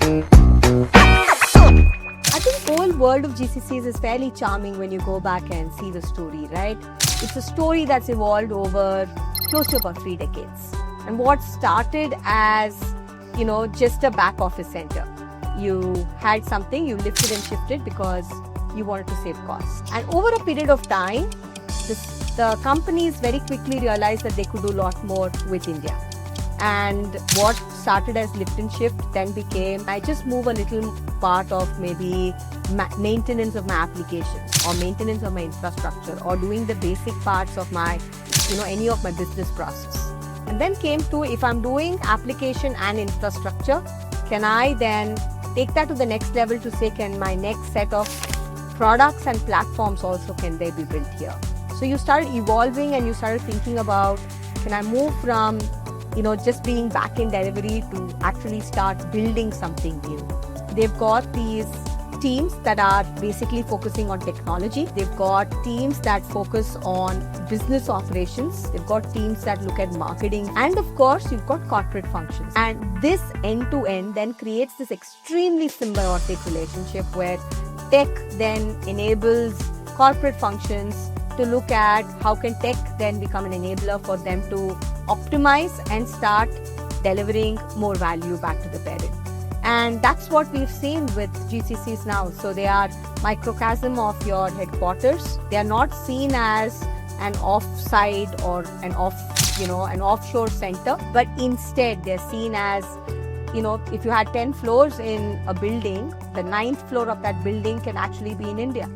I think the whole world of GCCs is fairly charming when you go back and see the story, right? It's a story that's evolved over close to about 3 decades. And what started as, just a back office center. You had something, you lifted and shifted because you wanted to save costs. And over a period of time, the companies very quickly realized that they could do a lot more with India. And what started as lift and shift then became, I just move a little part of maybe maintenance of my applications or maintenance of my infrastructure or doing the basic parts of my, any of my business process. And then came to, if I'm doing application and infrastructure, can I then take that to the next level to say, can my next set of products and platforms also, can they be built here? So you started evolving and you started thinking about, can I move from just being back-end delivery to actually start building something new. They've got these teams that are basically focusing on technology. They've got teams that focus on business operations. They've got teams that look at marketing. And of course, you've got corporate functions. And this end-to-end then creates this extremely symbiotic relationship where tech then enables corporate functions to look at how can tech then become an enabler for them to optimize and start delivering more value back to the parent. And that's what we've seen with GCCs now. So they are microcosm of your headquarters. They are not seen as an offside or an offshore center, but instead they're seen as, if you had 10 floors in a building, the 9th floor of that building can actually be in India.